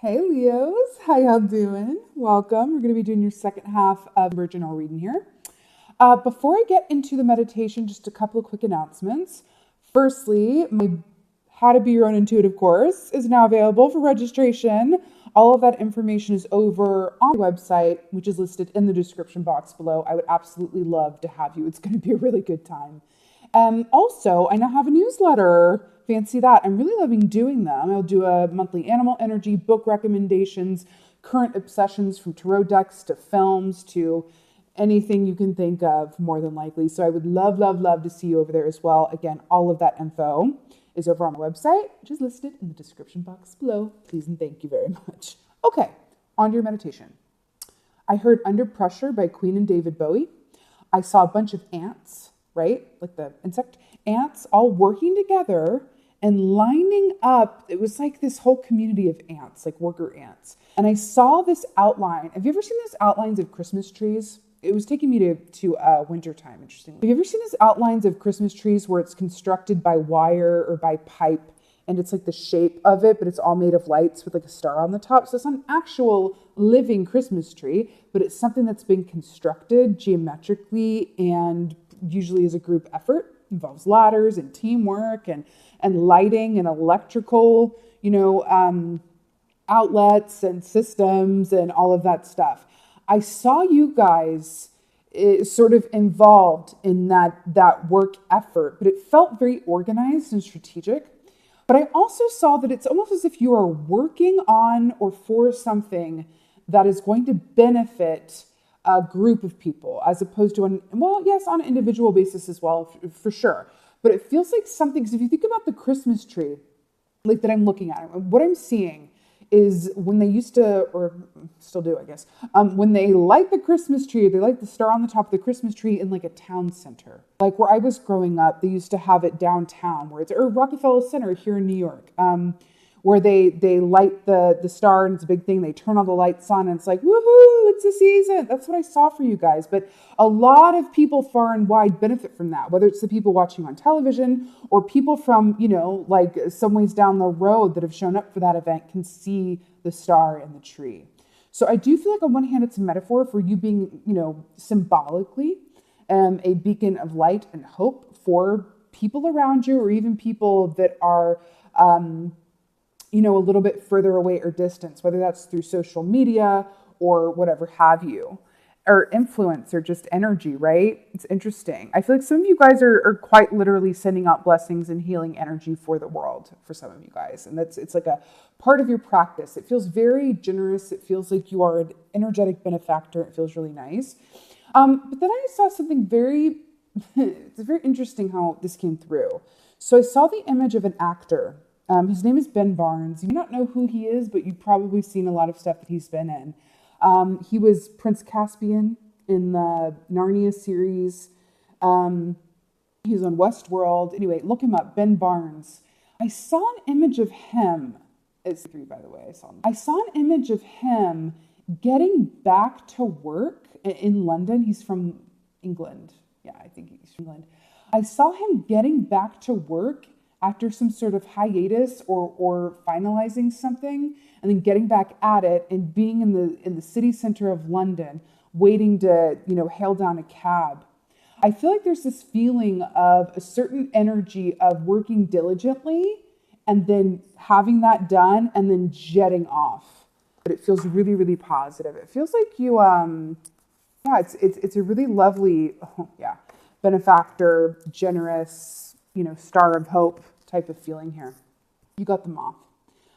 Hey Leos, how y'all doing? Welcome. We're going to be doing your second half of Virginal reading here. Before I get into the meditation, just a couple of quick announcements. Firstly, my How to Be Your Own Intuitive course is now available for registration. All of that information is over on my website, which is listed in the description box below. I would absolutely love to have you. It's going to be a really good time. Also, I now have a newsletter. Fancy that. I'm really loving doing them. I'll do a monthly animal energy, book recommendations, current obsessions from tarot decks to films to anything you can think of, more than likely. So I would love, love, love to see you over there as well. Again, all of that info is over on my website, which is listed in the description box below. Please and thank you very much. Okay, on to your meditation. I heard Under Pressure by Queen and David Bowie. I saw a bunch of ants, right? Like the insect ants all working together and lining up. It was like this whole community of ants, like worker ants. And I saw this outline. Have you ever seen those outlines of Christmas trees? It was taking me to winter time, interestingly. Have you ever seen those outlines of Christmas trees where it's constructed by wire or by pipe, and it's like the shape of it, but it's all made of lights with like a star on the top? So it's not an actual living Christmas tree, but it's something that's been constructed geometrically and usually as a group effort. Involves ladders and teamwork and lighting and electrical, outlets and systems and all of that stuff. I saw you guys sort of involved in that work effort, but it felt very organized and strategic. But I also saw that it's almost as if you are working on or for something that is going to benefit a group of people, as opposed to on an individual basis as well, for sure. But it feels like something, because if you think about the Christmas tree, like that I'm looking at, what I'm seeing is when they used to, or still do, I guess, when they light the Christmas tree, they light the star on the top of the Christmas tree in like a town center. Like where I was growing up, they used to have it downtown, or Rockefeller Center here in New York, where they light the star and it's a big thing. They turn all the lights on and it's like, woohoo, it's the season. That's what I saw for you guys. But a lot of people far and wide benefit from that, whether it's the people watching on television or people from, like some ways down the road that have shown up for that event can see the star and the tree. So I do feel like on one hand, it's a metaphor for you being, symbolically a beacon of light and hope for people around you, or even people that are, a little bit further away or distance, whether that's through social media or whatever have you, or influence or just energy, right? It's interesting. I feel like some of you guys are quite literally sending out blessings and healing energy for the world, for some of you guys. And it's like a part of your practice. It feels very generous. It feels like you are an energetic benefactor. It feels really nice. But then I saw something it's very interesting how this came through. So I saw the image of an actor. His name is Ben Barnes. You may not know who he is, but you've probably seen a lot of stuff that he's been in. He was Prince Caspian in the Narnia series. He was on Westworld. Anyway, look him up, Ben Barnes. I saw an image of him. It's 3, by the way. I saw an image of him getting back to work in London. He's from England. Yeah, I think he's from England. I saw him getting back to work after some sort of hiatus or finalizing something, and then getting back at it and being in the city center of London, waiting to, hail down a cab. I feel like there's this feeling of a certain energy of working diligently and then having that done and then jetting off. But it feels really, really positive. It feels like you, it's a really lovely, benefactor, generous, star of hope type of feeling here. You got the moth.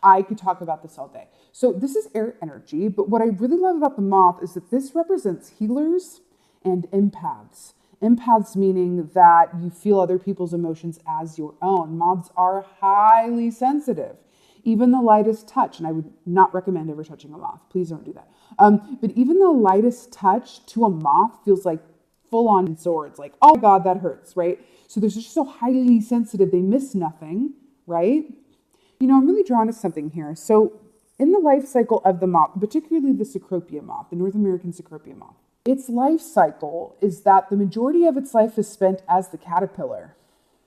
I could talk about this all day. So this is air energy, but what I really love about the moth is that this represents healers and empaths. Empaths meaning that you feel other people's emotions as your own. Moths are highly sensitive. Even the lightest touch, and I would not recommend ever touching a moth. Please don't do that. But even the lightest touch to a moth feels like full-on swords. Like, oh my God, that hurts, right? So they're just so highly sensitive. They miss nothing, right? I'm really drawn to something here. So in the life cycle of the moth, particularly the Cecropia moth, the North American Cecropia moth, its life cycle is that the majority of its life is spent as the caterpillar,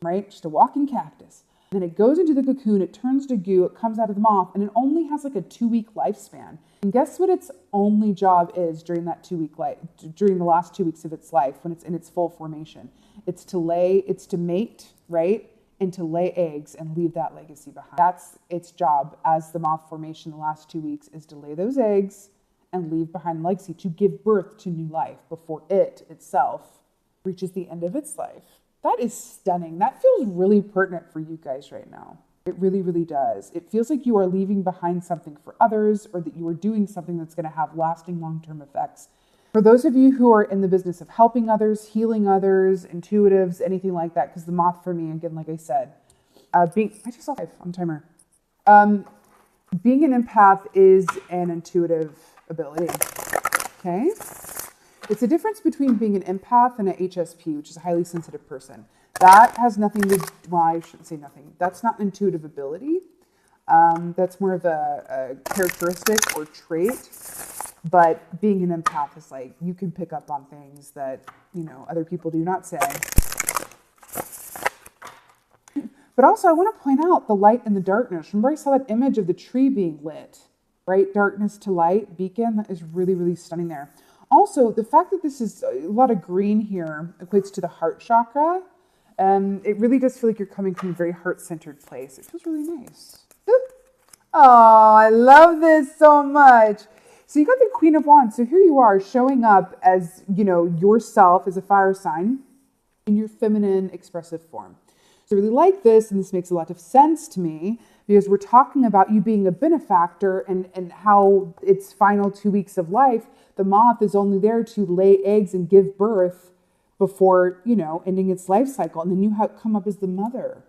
right? Just a walking cactus. Then it goes into the cocoon, it turns to goo, it comes out of the moth, and it only has like a 2-week lifespan. And guess what its only job is during that 2-week life, during the last 2 weeks of its life, when it's in its full formation? It's to mate, right? And to lay eggs and leave that legacy behind. That's its job as the moth formation the last 2 weeks, is to lay those eggs and leave behind the legacy, to give birth to new life before it itself reaches the end of its life. That is stunning. That feels really pertinent for you guys right now. It really, really does. It feels like you are leaving behind something for others, or that you are doing something that's going to have lasting long-term effects. For those of you who are in the business of helping others, healing others, intuitives, anything like that, because the moth for me, again, like I said, I just saw 5 on timer. Being an empath is an intuitive ability, okay? It's a difference between being an empath and an HSP, which is a highly sensitive person. That has nothing to, well, I shouldn't say nothing. That's not an intuitive ability. That's more of a characteristic or trait. But being an empath is like, you can pick up on things that, other people do not say. But also, I want to point out the light and the darkness. Remember I saw that image of the tree being lit, right? Darkness to light, beacon. That is really, really stunning there. Also, the fact that this is a lot of green here equates to the heart chakra. It really does feel like you're coming from a very heart-centered place. It feels really nice. Oh, I love this so much. So you got the Queen of Wands. So here you are showing up as, yourself as a fire sign in your feminine expressive form. So I really like this, and this makes a lot of sense to me, because we're talking about you being a benefactor and how its final 2 weeks of life, the moth is only there to lay eggs and give birth before, ending its life cycle. And then you come up as the mother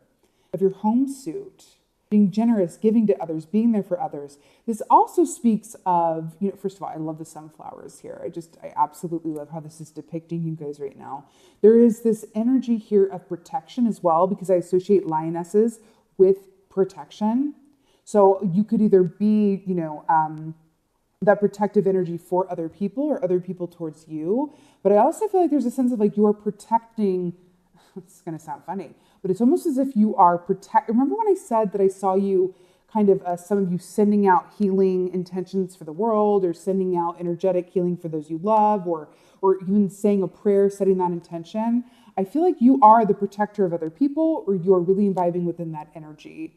of your home suit, being generous, giving to others, being there for others. This also speaks of, first of all, I love the sunflowers here. I absolutely love how this is depicting you guys right now. There is this energy here of protection as well, because I associate lionesses with protection. So you could either be, that protective energy for other people or other people towards you. But I also feel like there's a sense of like you're protecting, it's going to sound funny, but it's almost as if you are remember when I said that I saw you kind of, some of you sending out healing intentions for the world, or sending out energetic healing for those you love, or even saying a prayer, setting that intention. I feel like you are the protector of other people, or you are really imbibing within that energy.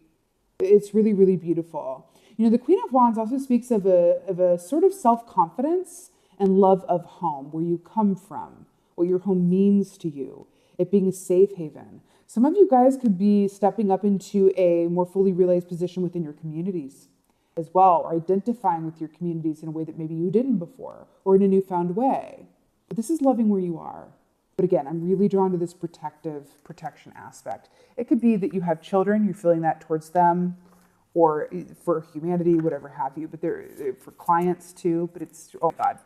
It's really, really beautiful. The Queen of Wands also speaks of a sort of self-confidence and love of home, where you come from, what your home means to you, it being a safe haven. Some of you guys could be stepping up into a more fully realized position within your communities as well, or identifying with your communities in a way that maybe you didn't before, or in a newfound way. But this is loving where you are. But again, I'm really drawn to this protection aspect. It could be that you have children, you're feeling that towards them, or for humanity, whatever have you, but they're for clients too. But it's, oh God,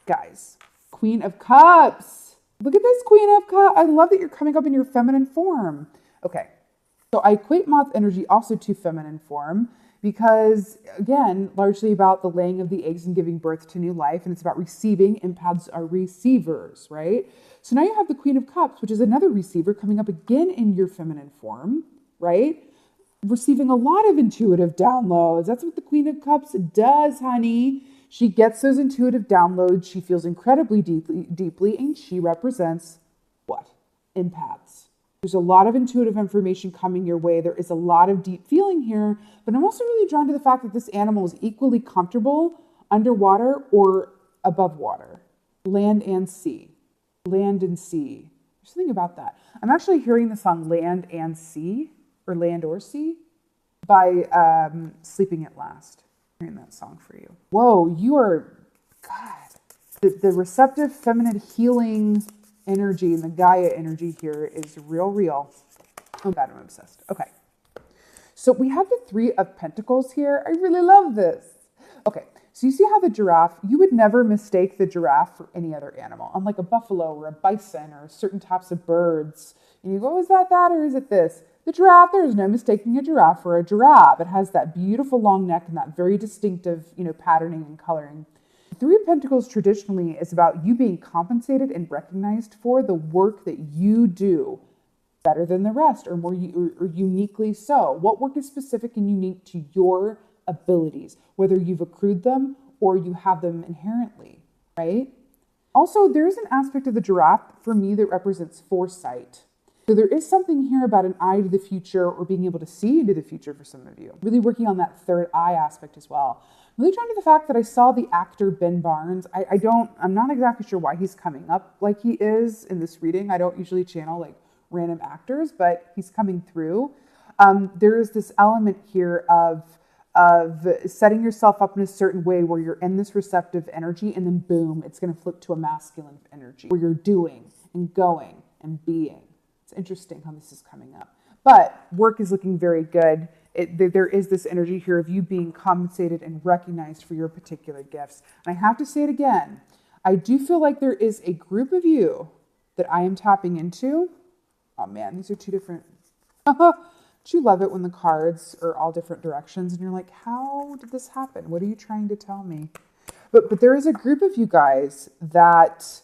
guys, Queen of Cups. Look at this Queen of Cups. I love that you're coming up in your feminine form. Okay, so I equate moth energy also to feminine form, because again, largely about the laying of the eggs and giving birth to new life, and it's about receiving. Empaths are receivers, right? So now you have the Queen of Cups, which is another receiver coming up again in your feminine form, right? Receiving a lot of intuitive downloads. That's what the Queen of Cups does, honey. She gets those intuitive downloads. She feels incredibly deeply, and she represents what? Empaths. There's a lot of intuitive information coming your way. There is a lot of deep feeling here, but I'm also really drawn to the fact that this animal is equally comfortable underwater or above water, land and sea. Land and sea. There's something about that. I'm actually hearing the song Land and Sea, or Land or Sea, by Sleeping at Last. I'm hearing that song for you. Whoa, you are, God. The receptive, feminine, healing energy and the Gaia energy here is real. Oh God, I'm obsessed. Okay. So we have the Three of Pentacles here. I really love this. Okay. So you see how the giraffe, you would never mistake the giraffe for any other animal, unlike a buffalo or a bison or certain types of birds. And you go, is that or is it this? The giraffe, there is no mistaking a giraffe for a giraffe. It has that beautiful long neck and that very distinctive, patterning and coloring. The Three of Pentacles traditionally is about you being compensated and recognized for the work that you do better than the rest or more or uniquely so? What work is specific and unique to your abilities, whether you've accrued them or you have them inherently, right? Also, there's an aspect of the giraffe for me that represents foresight. So there is something here about an eye to the future or being able to see into the future for some of you. Really working on that third eye aspect as well. Really trying to the fact that I saw the actor Ben Barnes. I'm not exactly sure why he's coming up like he is in this reading. I don't usually channel like random actors, but he's coming through. There is this element here of setting yourself up in a certain way where you're in this receptive energy and then boom, it's going to flip to a masculine energy where you're doing and going and being. It's interesting how this is coming up. But work is looking very good. There is this energy here of you being compensated and recognized for your particular gifts. And I have to say it again. I do feel like there is a group of you that I am tapping into. Oh man, these are two different. Don't you love it when the cards are all different directions and you're like, how did this happen? What are you trying to tell me? But there is a group of you guys that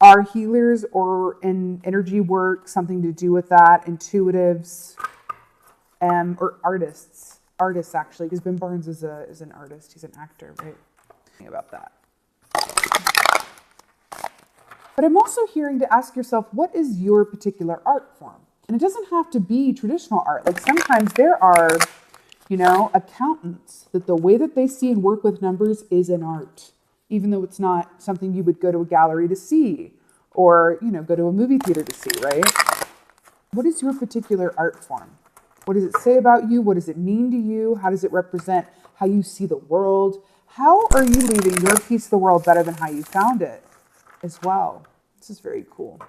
are healers or in energy work, something to do with that, intuitives, or artists. Artists, actually, because Ben Barnes is an artist. He's an actor, right? Think about that. But I'm also hearing to ask yourself, what is your particular art form? And it doesn't have to be traditional art. Like sometimes there are, accountants that the way that they see and work with numbers is an art, even though it's not something you would go to a gallery to see or, go to a movie theater to see, right? What is your particular art form? What does it say about you? What does it mean to you? How does it represent how you see the world? How are you leaving your piece of the world better than how you found it as well? This is very cool.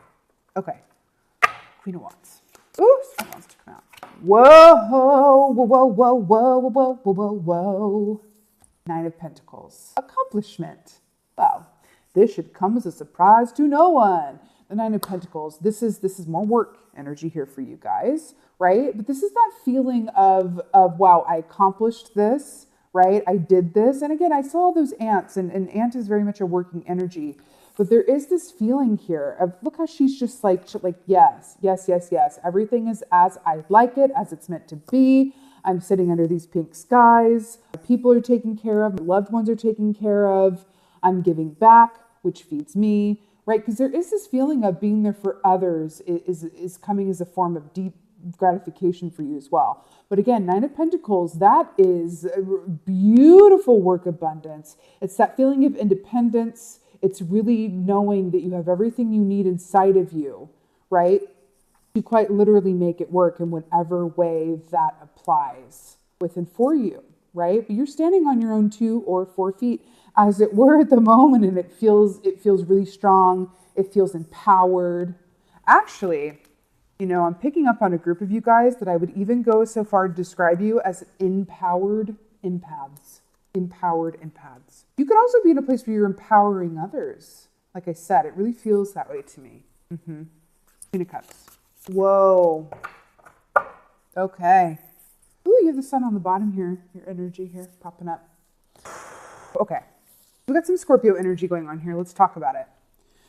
Okay. Queen of Wands. Ooh, someone wants to come out. Whoa, whoa, whoa, whoa, whoa, whoa, whoa, whoa, whoa. Nine of Pentacles. Accomplishment. Wow. This should come as a surprise to no one. The Nine of Pentacles. This is more work energy here for you guys, right? But this is that feeling of wow, I accomplished this, right? I did this. And again, I saw those ants, and ant is very much a working energy. But there is this feeling here of, look how she's just like, yes, yes, yes, yes. Everything is as I like it, as it's meant to be. I'm sitting under these pink skies. People are taken care of. Loved ones are taken care of. I'm giving back, which feeds me, right? Because there is this feeling of being there for others is coming as a form of deep gratification for you as well. But again, Nine of Pentacles, that is beautiful work abundance. It's that feeling of independence. It's really knowing that you have everything you need inside of you, right? You quite literally make it work in whatever way that applies with and for you, right? But you're standing on your own 2 or 4 feet, as it were, at the moment, and it feels really strong. It feels empowered. Actually, I'm picking up on a group of you guys that I would even go so far to describe you as empowered empaths. Empowered empaths. You could also be in a place where you're empowering others. Like I said, it really feels that way to me. Queen of Cups. Whoa. Okay. Ooh, you have the sun on the bottom here. Your energy here popping up. Okay. We got some Scorpio energy going on here. Let's talk about it.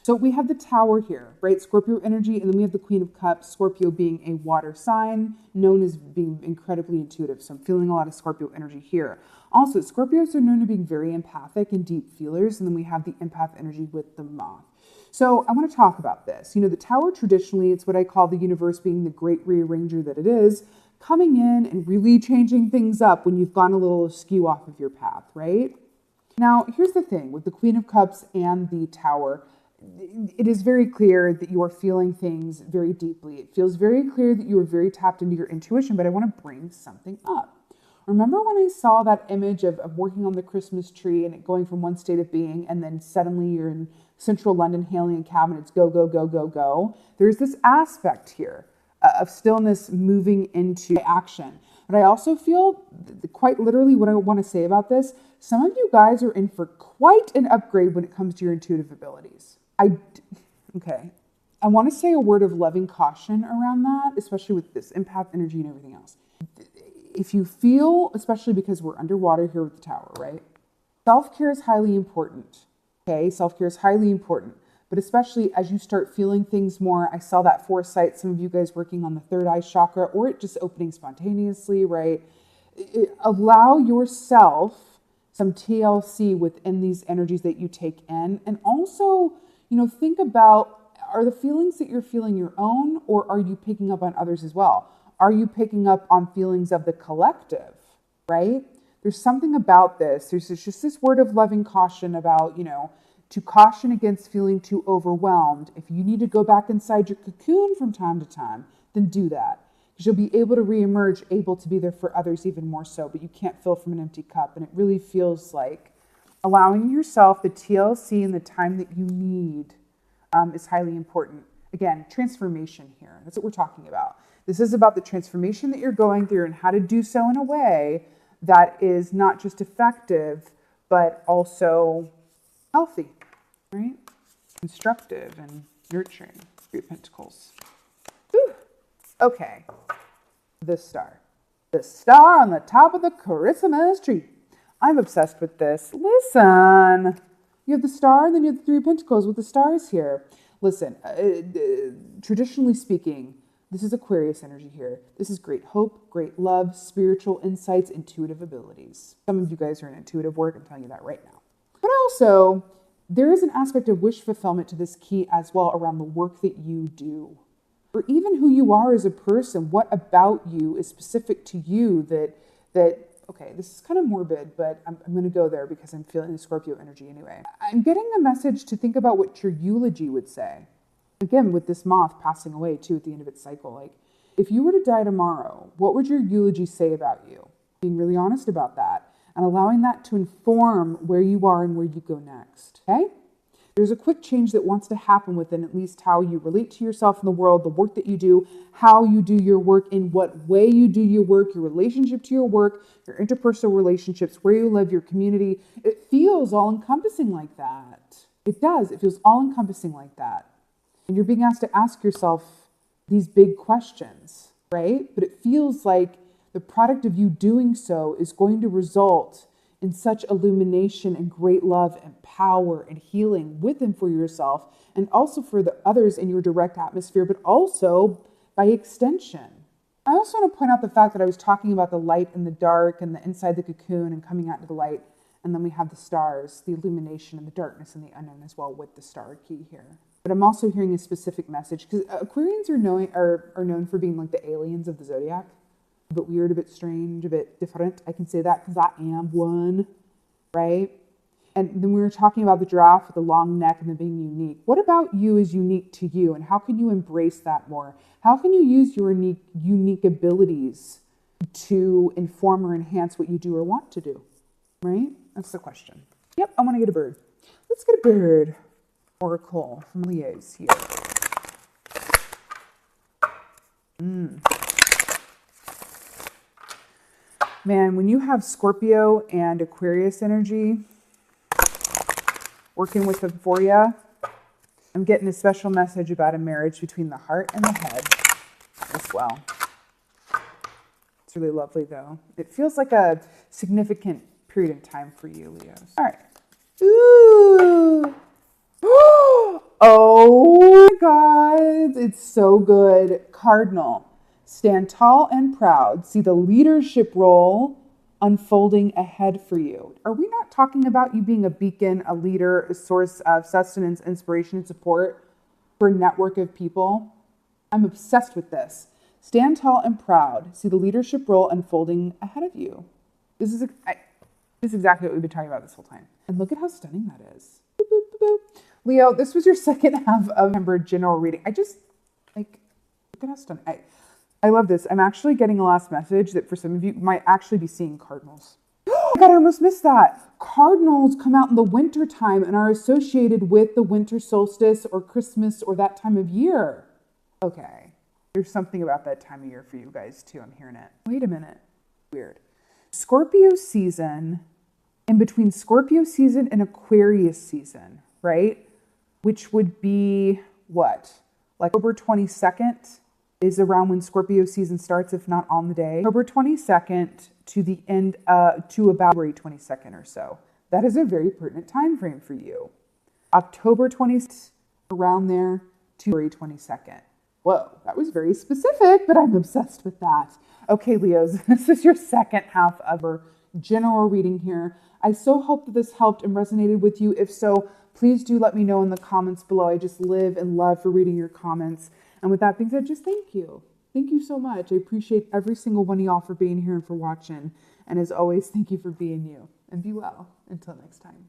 So we have the Tower here, right? Scorpio energy, and then we have the Queen of Cups, Scorpio being a water sign, known as being incredibly intuitive. So I'm feeling a lot of Scorpio energy here. Also, Scorpios are known to being very empathic and deep feelers, and then we have the empath energy with the Moth. So I want to talk about this. The Tower traditionally, it's what I call the universe being the great rearranger that it is, coming in and really changing things up when you've gone a little askew off of your path, right? Now, here's the thing with the Queen of Cups and the Tower. It is very clear that you are feeling things very deeply. It feels very clear that you are very tapped into your intuition, but I want to bring something up. Remember when I saw that image of working on the Christmas tree and it going from one state of being, and then suddenly you're in central London hailing a cab and it's go, go, go, go, go. There's this aspect here of stillness moving into action. But I also feel, quite literally, what I want to say about this, some of you guys are in for quite an upgrade when it comes to your intuitive abilities. I want to say a word of loving caution around that, especially with this empath energy and everything else. If you feel, especially because we're underwater here with the Tower, right? Self-care is highly important. Okay, self-care is highly important. But especially as you start feeling things more, I saw that foresight, some of you guys working on the third eye chakra, or it just opening spontaneously, right? Allow yourself some TLC within these energies that you take in. And also, think about, are the feelings that you're feeling your own, or are you picking up on others as well? Are you picking up on feelings of the collective, right? There's something about this. There's just this word of loving caution about, to caution against feeling too overwhelmed. If you need to go back inside your cocoon from time to time, then do that. Because you'll be able to reemerge, able to be there for others even more so, but you can't fill from an empty cup. And it really feels like allowing yourself the TLC and the time that you need is highly important. Again, transformation here. That's what we're talking about. This is about the transformation that you're going through and how to do so in a way that is not just effective, but also healthy, right? Constructive and nurturing. Three of Pentacles. Whew. Okay. The star. The star on the top of the Christmas tree. I'm obsessed with this. Listen. You have the star, and then you have the Three of Pentacles with the stars here. Listen, traditionally speaking, this is Aquarius energy here. This is great hope, great love, spiritual insights, intuitive abilities. Some of you guys are in intuitive work. I'm telling you that right now. But also, there is an aspect of wish fulfillment to this key as well around the work that you do. Or even who you are as a person. What about you is specific to you that okay, this is kind of morbid, but I'm going to go there because I'm feeling the Scorpio energy anyway. I'm getting a message to think about what your eulogy would say. Again, with this moth passing away too at the end of its cycle. Like, if you were to die tomorrow, what would your eulogy say about you? Being really honest about that and allowing that to inform where you are and where you go next, okay? There's a quick change that wants to happen within at least how you relate to yourself in the world, the work that you do, how you do your work, in what way you do your work, your relationship to your work, your interpersonal relationships, where you live, your community. It feels all-encompassing like that. It does. It feels all-encompassing like that. And you're being asked to ask yourself these big questions, right? But it feels like the product of you doing so is going to result in such illumination and great love and power and healing with and for yourself, and also for the others in your direct atmosphere, but also by extension. I also want to point out the fact that I was talking about the light and the dark and the inside the cocoon and coming out to the light. And then we have the stars, the illumination and the darkness and the unknown as well with the star key here. But I'm also hearing a specific message because Aquarians are known for being like the aliens of the zodiac. A bit weird, a bit strange, a bit different. I can say that because I am one, right? And then we were talking about the giraffe with the long neck and the being unique. What about you is unique to you? And how can you embrace that more? How can you use your unique abilities to inform or enhance what you do or want to do, right? That's the question. Yep, I want to get a bird. Let's get a bird. Oracle from Leo's here. Man, when you have Scorpio and Aquarius energy working with them for you, I'm getting a special message about a marriage between the heart and the head as well. It's really lovely, though. It feels like a significant period in time for you, Leos. All right. Ooh. Oh my God. It's so good. Cardinal. Stand tall and proud. See the leadership role unfolding ahead for you. Are we not talking about you being a beacon, a leader, a source of sustenance, inspiration, and support for a network of people? I'm obsessed with this. Stand tall and proud. See the leadership role unfolding ahead of you. This is exactly what we've been talking about this whole time. And look at how stunning that is. Boop, boop, boop, boop. Leo, this was your second half of November general reading. Look at how stunning. I love this. I'm actually getting a last message that for some of you might actually be seeing cardinals. Oh my God, I almost missed that. Cardinals come out in the winter time and are associated with the winter solstice or Christmas or that time of year. Okay. There's something about that time of year for you guys too. I'm hearing it. Wait a minute. Weird. Scorpio season, in between Scorpio season and Aquarius season, right? Which would be what? Like October 22nd is around when Scorpio season starts, if not on the day. October 22nd to the end, to about February 22nd or so. That is a very pertinent time frame for you. October 20th around there to February 22nd. Whoa, that was very specific, but I'm obsessed with that. Okay, Leos, this is your second half of our general reading here. I so hope that this helped and resonated with you. If so, please do let me know in the comments below. I just live and love for reading your comments. And with that being said, just thank you. Thank you so much. I appreciate every single one of y'all for being here and for watching. And as always, thank you for being you. And be well. Until next time.